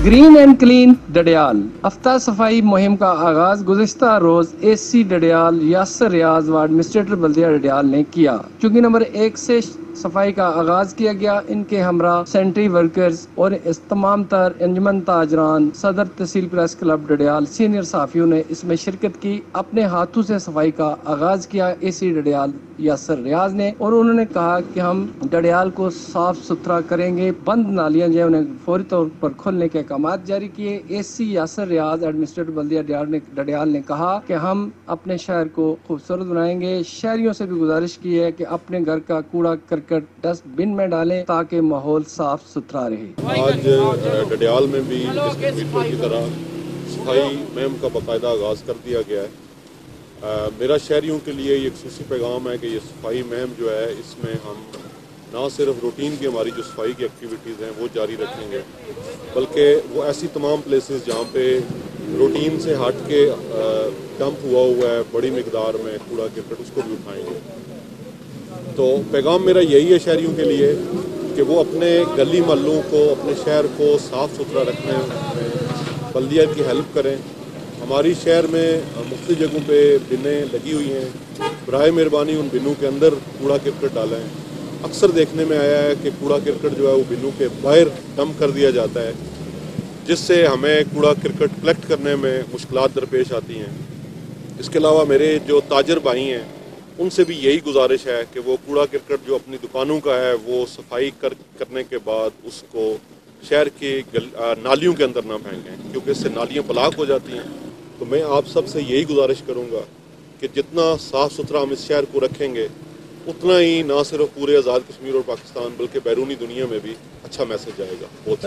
Green and clean Dadiyal हफ्ता सफाई मुहिम का आगाज गुज़िश्ता रोज AC डडियाल यासर रियाज व एडमिनिस्ट्रेटर बल्दिया डडियाल ने किया। चूंकि नंबर 1 से सफाई का आगाज किया गया, इनके हमरा सेंट्री वर्कर्स और इस तमाम तर अंजुमन ताजरान, सदर तहसील प्रेस क्लब डडियाल, सीनियर साफियों ने इसमें शिरकत की। अपने हाथों से सफाई का आगाज किया AC डडियाल यासर रियाज ने, और उन्होंने कहा कि हम डडियाल को साफ सुथरा करेंगे। बंद नालियां जो उन्हें फौरी तौर पर खोलने के अहकाम जारी किए। AC यासर रियाज एडमिनिस्ट्रेटर बल्दिया डडियाल ने कहा कि हम अपने शहर को खूबसूरत बनाएंगे। शहरियों से भी गुजारिश की है कि अपने घर का कूड़ा करकट डस्टबिन में डालें ताकि माहौल साफ सुथरा रहे। आज डडियाल में भी मीटरों की तरह सफाई मुहिम का बाकायदा आगाज़ कर दिया गया है। मेरा शहरियों के लिए ये खुसूसी पैगाम है कि ये सफाई मुहिम जो है, इसमें हम ना सिर्फ रूटीन की हमारी जो सफाई की एक्टिविटीज़ हैं वो जारी रखेंगे, बल्कि वो ऐसी तमाम प्लेसेस जहाँ पे रूटीन से हट के डंप हुआ है बड़ी मिकदार में कूड़ा करकट, उसको भी उठाएंगे। तो पैगाम मेरा यही है शहरियों के लिए कि वो अपने गली महलों को, अपने शहर को साफ़ सुथरा रखने में बल्दिया की हेल्प करें। हमारी शहर में मुख्तलिफ जगहों पे बिनें लगी हुई हैं, बराए मेहरबानी उन बिनों के अंदर कूड़ा करकट डालें। अक्सर देखने में आया है कि कूड़ा करकट जो है वो बिनों के बाहर डंप कर दिया जाता है, जिससे हमें कूड़ा करकट कलेक्ट करने में मुश्किलात दरपेश आती हैं। इसके अलावा मेरे जो ताजर भाई हैं उनसे भी यही गुजारिश है कि वो कूड़ा करकट जो अपनी दुकानों का है वो सफाई करने के बाद उसको शहर के नालियों के अंदर ना फेंकें, क्योंकि इससे नालियाँ ब्लॉक हो जाती हैं। तो मैं आप सब से यही गुजारिश करूँगा कि जितना साफ़ सुथरा हम इस शहर को रखेंगे, उतना ही ना सिर्फ पूरे आज़ाद कश्मीर और पाकिस्तान बल्कि बैरूनी दुनिया में भी अच्छा मैसेज आएगा। बहुत